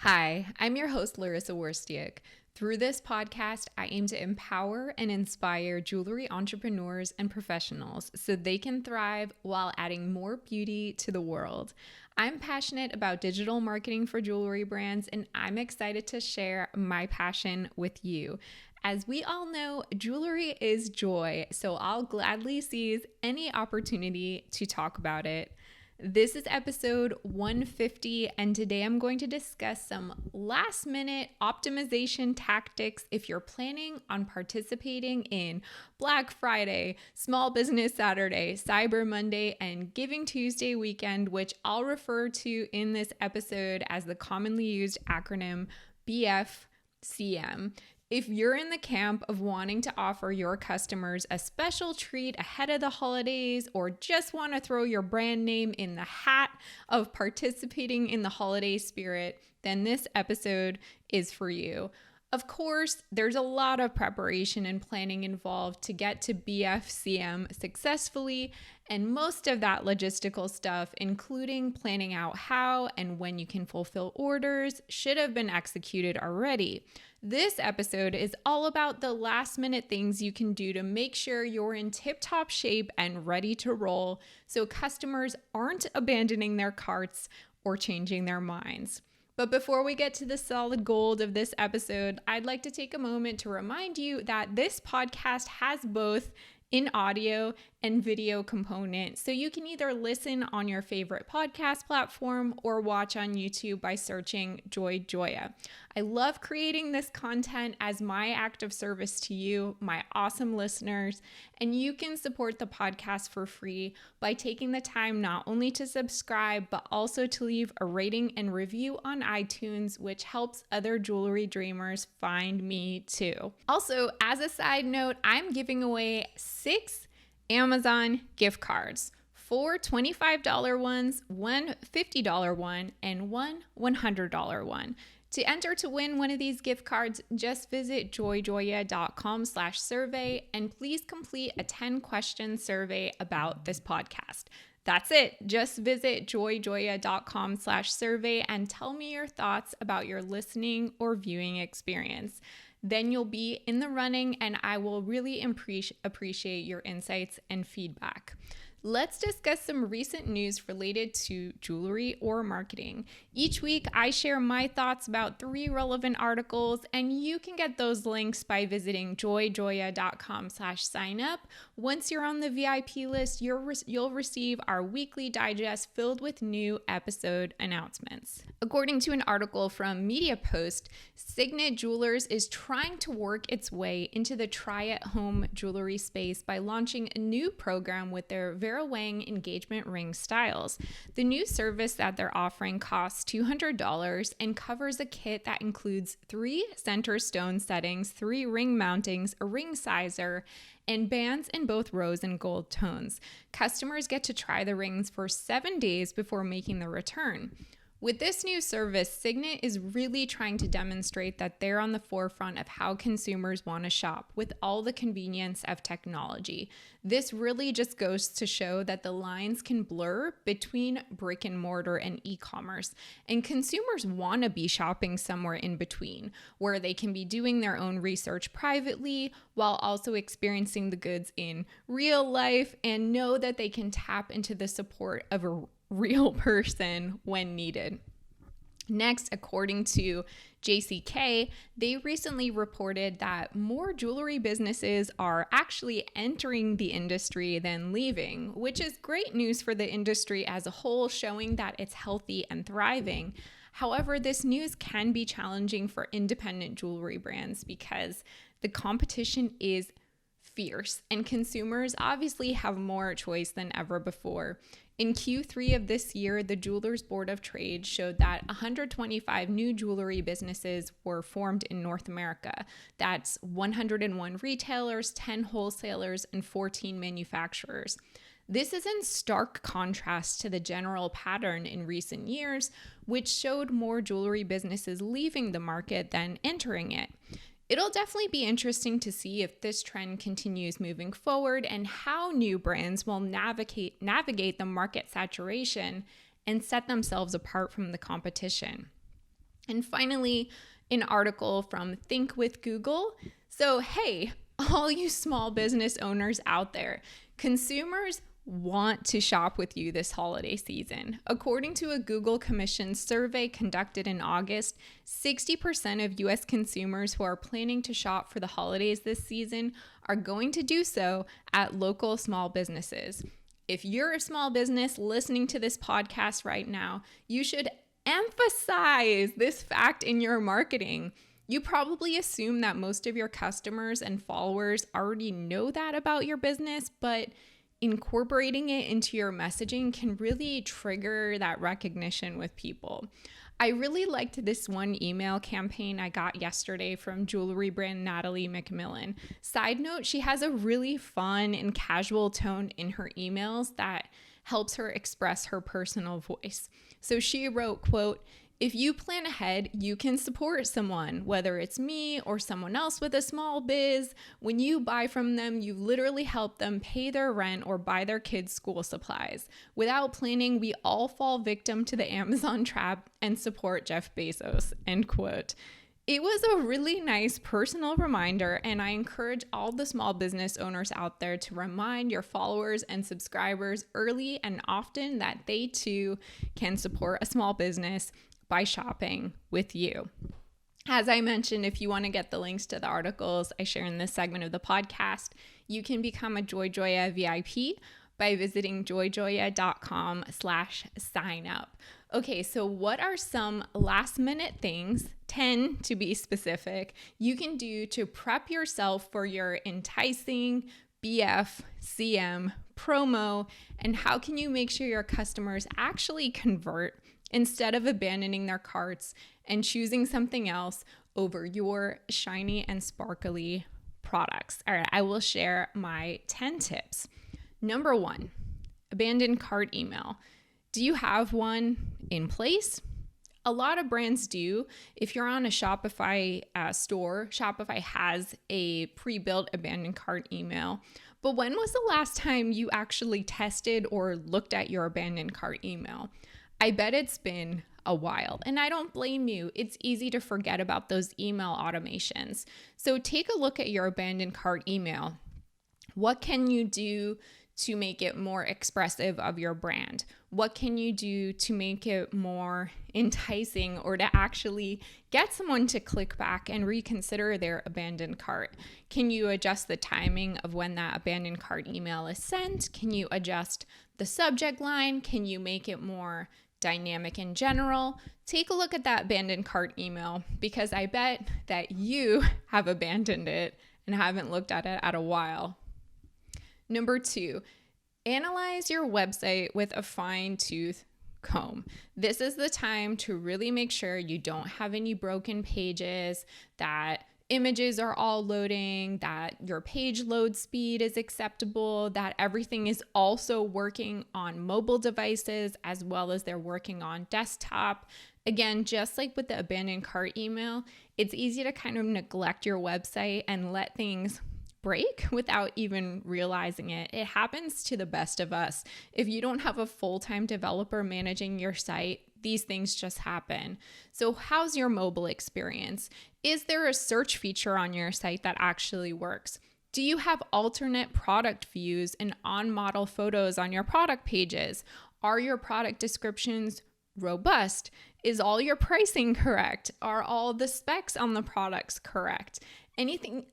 Hi, I'm your host, Larissa Worstiak. Through this podcast, I aim to empower and inspire jewelry entrepreneurs and professionals so they can thrive while adding more beauty to the world. I'm passionate about digital marketing for jewelry brands, and I'm excited to share my passion with you. As we all know, jewelry is joy, so I'll gladly seize any opportunity to talk about it. This is episode 150, and today I'm going to discuss some last minute optimization tactics if you're planning on participating in Black Friday, Small Business Saturday, Cyber Monday, and Giving Tuesday weekend, which I'll refer to in this episode as the commonly used acronym BFCM. If you're in the camp of wanting to offer your customers a special treat ahead of the holidays, or just want to throw your brand name in the hat of participating in the holiday spirit, then this episode is for you. Of course, there's a lot of preparation and planning involved to get to BFCM successfully, and most of that logistical stuff, including planning out how and when you can fulfill orders, should have been executed already. This episode is all about the last minute things you can do to make sure you're in tip-top shape and ready to roll so customers aren't abandoning their carts or changing their minds. But before we get to the solid gold of this episode, I'd like to take a moment to remind you that this podcast has both an audio and video component. So you can either listen on your favorite podcast platform or watch on YouTube by searching Joy Joya. I love creating this content as my act of service to you, my awesome listeners, and you can support the podcast for free by taking the time not only to subscribe, but also to leave a rating and review on iTunes, which helps other jewelry dreamers find me too. Also, as a side note, I'm giving away 6 Amazon gift cards, 4 $25 ones, 1 $50 one, and 1 $100 one. To enter to win one of these gift cards, just visit joyjoya.com/survey and please complete a 10-question survey about this podcast. That's it. Just visit joyjoya.com/survey and tell me your thoughts about your listening or viewing experience. Then you'll be in the running, and I will really appreciate your insights and feedback. Let's discuss some recent news related to jewelry or marketing. Each week, I share my thoughts about 3 relevant articles, and you can get those links by visiting joyjoya.com/signup. Once you're on the VIP list, you'll receive our weekly digest filled with new episode announcements. According to an article from MediaPost, Signet Jewelers is trying to work its way into the try-at-home jewelry space by launching a new program with their Vera Wang engagement ring styles. The new service that they're offering costs $200 and covers a kit that includes 3 center stone settings, 3 ring mountings, a ring sizer, and bands in both rose and gold tones. Customers get to try the rings for 7 days before making the return. With this new service, Signet is really trying to demonstrate that they're on the forefront of how consumers want to shop with all the convenience of technology. This really just goes to show that the lines can blur between brick and mortar and e-commerce, and consumers want to be shopping somewhere in between, where they can be doing their own research privately while also experiencing the goods in real life and know that they can tap into the support of a real person when needed. Next, according to JCK, they recently reported that more jewelry businesses are actually entering the industry than leaving, which is great news for the industry as a whole, showing that it's healthy and thriving. However, this news can be challenging for independent jewelry brands because the competition is fierce and consumers obviously have more choice than ever before. In Q3 of this year, the Jewelers Board of Trade showed that 125 new jewelry businesses were formed in North America. That's 101 retailers, 10 wholesalers, and 14 manufacturers. This is in stark contrast to the general pattern in recent years, which showed more jewelry businesses leaving the market than entering it. It'll definitely be interesting to see if this trend continues moving forward and how new brands will navigate the market saturation and set themselves apart from the competition. And finally, an article from Think with Google. So, hey, all you small business owners out there, consumers want to shop with you this holiday season. According to a Google commissioned survey conducted in August, 60% of US consumers who are planning to shop for the holidays this season are going to do so at local small businesses. If you're a small business listening to this podcast right now, you should emphasize this fact in your marketing. You probably assume that most of your customers and followers already know that about your business, but incorporating it into your messaging can really trigger that recognition with people. I really liked this one email campaign I got yesterday from jewelry brand Natalie McMillan. Side note, she has a really fun and casual tone in her emails that helps her express her personal voice. So she wrote, quote, "If you plan ahead, you can support someone, whether it's me or someone else with a small biz. When you buy from them, you literally help them pay their rent or buy their kids' school supplies. Without planning, we all fall victim to the Amazon trap and support Jeff Bezos," end quote. It was a really nice personal reminder, and I encourage all the small business owners out there to remind your followers and subscribers early and often that they too can support a small business by shopping with you. As I mentioned, if you want to get the links to the articles I share in this segment of the podcast, you can become a JoyJoya VIP by visiting joyjoya.com/sign up. Okay, so what are some last minute things, 10 to be specific, you can do to prep yourself for your enticing BFCM promo, and how can you make sure your customers actually convert instead of abandoning their carts and choosing something else over your shiny and sparkly products? All right, I will share my 10 tips. Number 1, abandoned cart email. Do you have one in place? A lot of brands do. If you're on a Shopify store, Shopify has a pre-built abandoned cart email. But when was the last time you actually tested or looked at your abandoned cart email? I bet it's been a while, and I don't blame you. It's easy to forget about those email automations. So take a look at your abandoned cart email. What can you do to make it more expressive of your brand? What can you do to make it more enticing or to actually get someone to click back and reconsider their abandoned cart? Can you adjust the timing of when that abandoned cart email is sent? Can you adjust the subject line? Can you make it more dynamic in general? Take a look at that abandoned cart email, because I bet that you have abandoned it and haven't looked at it at a while. Number 2, analyze your website with a fine-tooth comb. This is the time to really make sure you don't have any broken pages, that images are all loading, that your page load speed is acceptable, that everything is also working on mobile devices as well as they're working on desktop. Again, just like with the abandoned cart email, it's easy to kind of neglect your website and let things break without even realizing it. It happens to the best of us. If you don't have a full-time developer managing your site, these things just happen. So how's your mobile experience? Is there a search feature on your site that actually works? Do you have alternate product views and on-model photos on your product pages? Are your product descriptions robust? Is all your pricing correct? Are all the specs on the products correct? Anything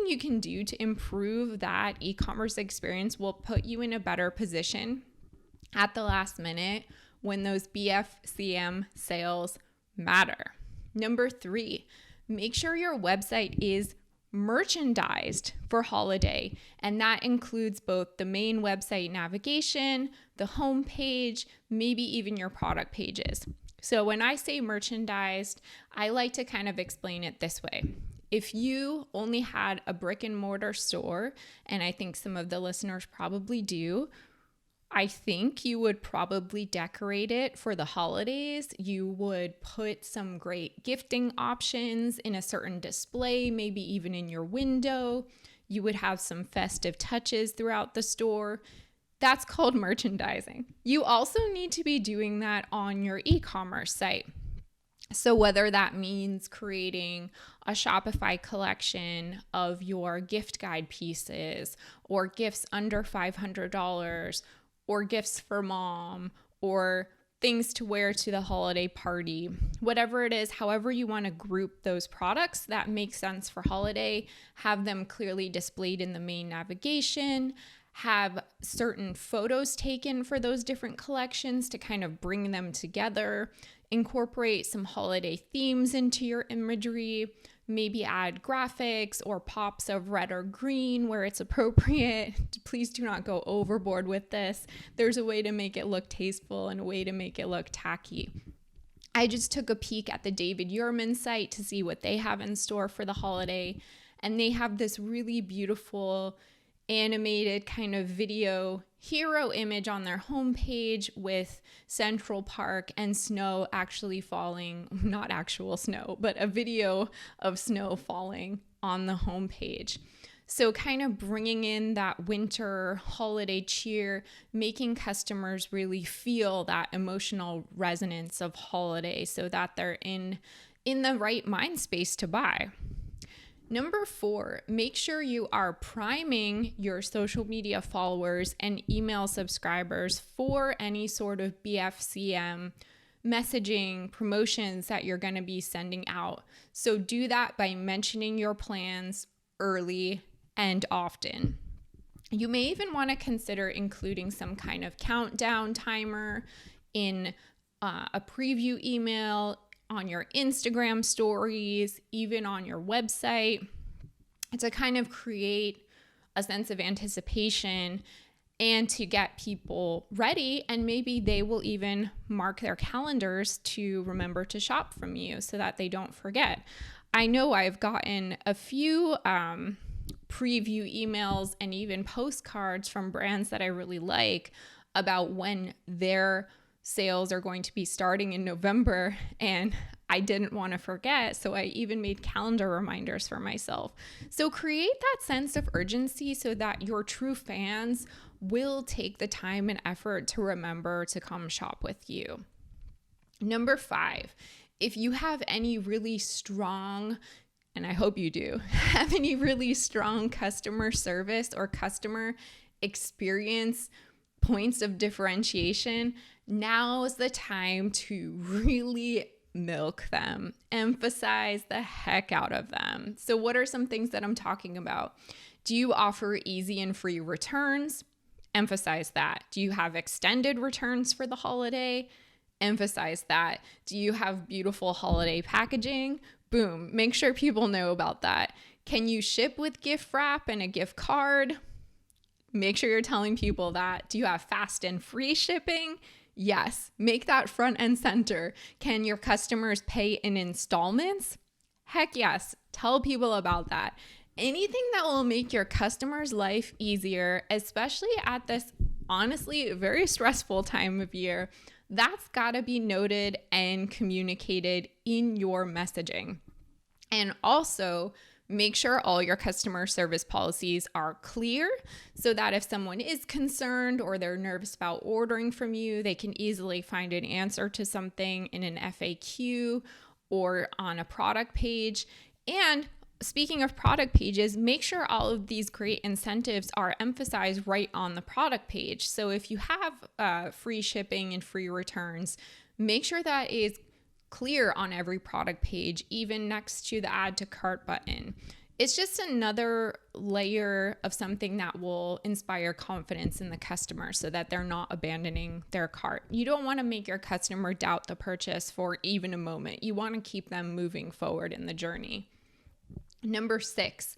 you can do to improve that e-commerce experience will put you in a better position at the last minute when those BFCM sales matter. Number 3, make sure your website is merchandised for holiday, and that includes both the main website navigation, the home page, maybe even your product pages. So when I say merchandised, I like to kind of explain it this way. If you only had a brick and mortar store, and I think some of the listeners probably do, I think you would probably decorate it for the holidays. You would put some great gifting options in a certain display, maybe even in your window. You would have some festive touches throughout the store. That's called merchandising. You also need to be doing that on your e-commerce site. So whether that means creating a Shopify collection of your gift guide pieces, or gifts under $500, or gifts for mom, or things to wear to the holiday party, whatever it is, however you want to group those products that make sense for holiday, have them clearly displayed in the main navigation, have certain photos taken for those different collections to kind of bring them together, incorporate some holiday themes into your imagery, maybe add graphics or pops of red or green where it's appropriate. Please do not go overboard with this. There's a way to make it look tasteful and a way to make it look tacky. I just took a peek at the David Yurman site to see what they have in store for the holiday, and they have this really beautiful animated kind of video hero image on their homepage with Central Park and snow actually falling, not actual snow, but a video of snow falling on the homepage. So kind of bringing in that winter holiday cheer, making customers really feel that emotional resonance of holiday so that they're in the right mind space to buy. Number 4, make sure you are priming your social media followers and email subscribers for any sort of BFCM messaging promotions that you're going to be sending out. So do that by mentioning your plans early and often. You may even want to consider including some kind of countdown timer in a preview email, on your Instagram stories, even on your website, to kind of create a sense of anticipation and to get people ready. And maybe they will even mark their calendars to remember to shop from you so that they don't forget. I know I've gotten a few preview emails and even postcards from brands that I really like about when their sales are going to be starting in November, and I didn't want to forget, so I even made calendar reminders for myself. So create that sense of urgency so that your true fans will take the time and effort to remember to come shop with you. Number 5, if you have any really strong, and I hope you do, have any really strong customer service or customer experience points of differentiation, now's the time to really milk them, emphasize the heck out of them. So what are some things that I'm talking about? Do you offer easy and free returns? Emphasize that. Do you have extended returns for the holiday? Emphasize that. Do you have beautiful holiday packaging? Boom, make sure people know about that. Can you ship with gift wrap and a gift card? Make sure you're telling people that. Do you have fast and free shipping? Yes, make that front and center. Can your customers pay in installments? Heck yes, tell people about that. Anything that will make your customers' life easier, especially at this honestly very stressful time of year, that's gotta be noted and communicated in your messaging. And also, make sure all your customer service policies are clear so that if someone is concerned or they're nervous about ordering from you, they can easily find an answer to something in an FAQ or on a product page. And speaking of product pages, make sure all of these great incentives are emphasized right on the product page. So if you have free shipping and free returns, make sure that is clear on every product page, even next to the add to cart button. It's just another layer of something that will inspire confidence in the customer so that they're not abandoning their cart. You don't want to make your customer doubt the purchase for even a moment. You want to keep them moving forward in the journey. Number 6,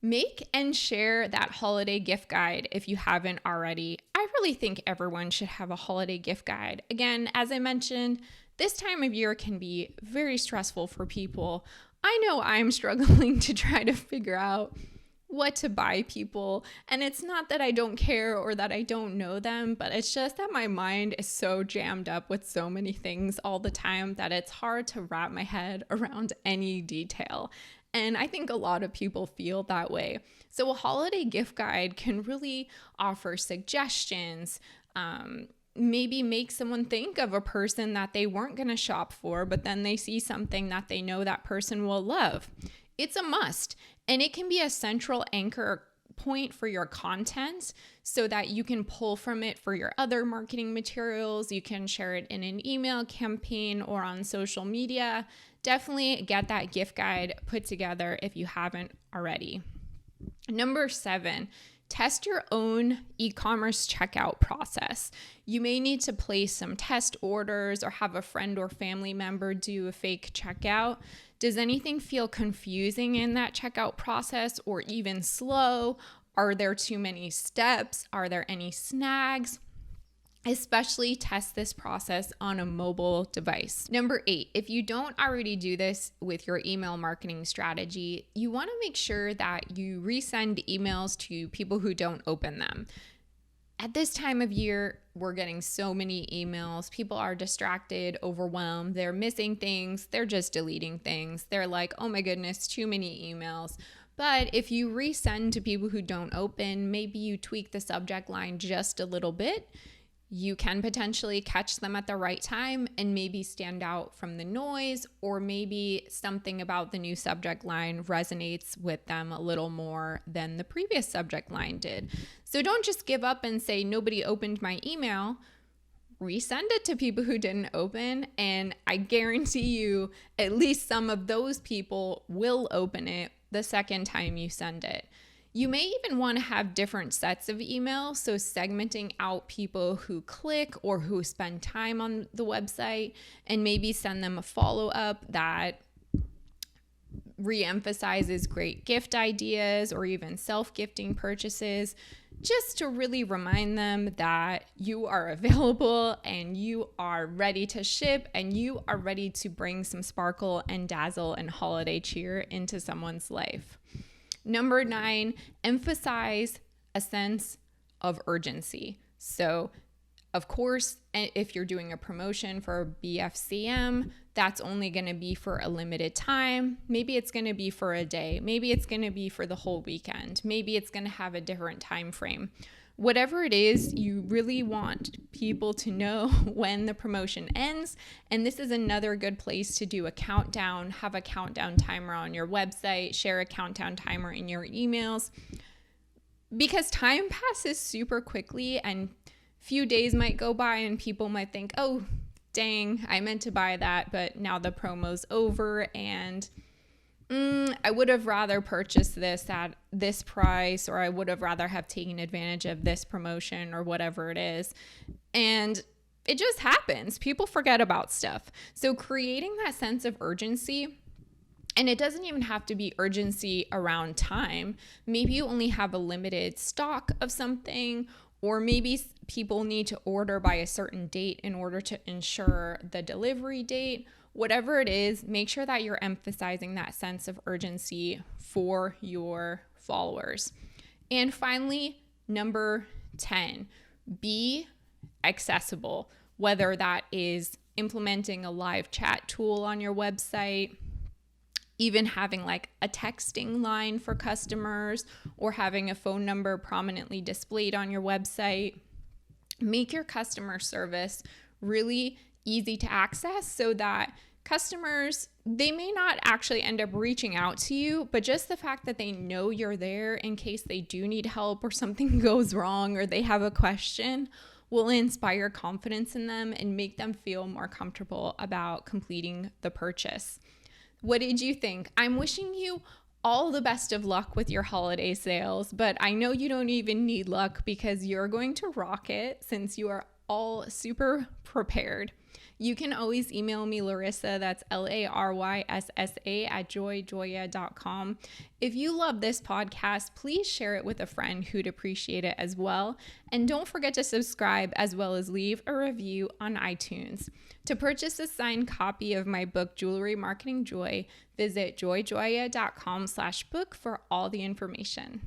make and share that holiday gift guide if you haven't already. I really think everyone should have a holiday gift guide. Again, as I mentioned, this time of year can be very stressful for people. I know I'm struggling to try to figure out what to buy people. And it's not that I don't care or that I don't know them, but it's just that my mind is so jammed up with so many things all the time that it's hard to wrap my head around any detail. And I think a lot of people feel that way. So a holiday gift guide can really offer suggestions, maybe make someone think of a person that they weren't going to shop for, but then they see something that they know that person will love. It's a must, and it can be a central anchor point for your content so that you can pull from it for your other marketing materials. You can share it in an email campaign or on social media. Definitely get that gift guide put together if you haven't already. Number 7, test your own e-commerce checkout process. You may need to place some test orders or have a friend or family member do a fake checkout. Does anything feel confusing in that checkout process or even slow? Are there too many steps? Are there any snags? Especially test this process on a mobile device. Number 8, if you don't already do this with your email marketing strategy, you want to make sure that you resend emails to people who don't open them. At this time of year, we're getting so many emails. People are distracted, overwhelmed. They're missing things. They're just deleting things. They're like, oh my goodness, too many emails. But if you resend to people who don't open, maybe you tweak the subject line just a little bit, you can potentially catch them at the right time and maybe stand out from the noise, or maybe something about the new subject line resonates with them a little more than the previous subject line did. So don't just give up and say, nobody opened my email. Resend it to people who didn't open, and I guarantee you at least some of those people will open it the second time you send it. You may even want to have different sets of emails, so segmenting out people who click or who spend time on the website, and maybe send them a follow-up that re-emphasizes great gift ideas or even self-gifting purchases, just to really remind them that you are available and you are ready to ship and you are ready to bring some sparkle and dazzle and holiday cheer into someone's life. Number 9, emphasize a sense of urgency. So, of course, if you're doing a promotion for BFCM, that's only going to be for a limited time. Maybe it's going to be for a day. Maybe it's going to be for the whole weekend. Maybe it's going to have a different time frame. Whatever it is, you really want people to know when the promotion ends. And this is another good place to do a countdown, have a countdown timer on your website, share a countdown timer in your emails, because time passes super quickly and few days might go by and people might think, oh, dang, I meant to buy that, but now the promo's over and I would have rather purchased this at this price, or I would have rather have taken advantage of this promotion or whatever it is. And it just happens. People forget about stuff. So creating that sense of urgency, and it doesn't even have to be urgency around time. Maybe you only have a limited stock of something, or maybe people need to order by a certain date in order to ensure the delivery date. Whatever it is, make sure that you're emphasizing that sense of urgency for your followers. And finally, number 10, be accessible, whether that is implementing a live chat tool on your website, even having like a texting line for customers, or having a phone number prominently displayed on your website. Make your customer service really easy to access so that customers, they may not actually end up reaching out to you, but just the fact that they know you're there in case they do need help or something goes wrong or they have a question will inspire confidence in them and make them feel more comfortable about completing the purchase. What did you think? I'm wishing you all the best of luck with your holiday sales, but I know you don't even need luck because you're going to rock it since you are all super prepared. You can always email me, Larissa, that's LARYSSA @joyjoya.com. If you love this podcast, please share it with a friend who'd appreciate it as well. And don't forget to subscribe as well as leave a review on iTunes. To purchase a signed copy of my book, Jewelry Marketing Joy, visit joyjoya.com/book for all the information.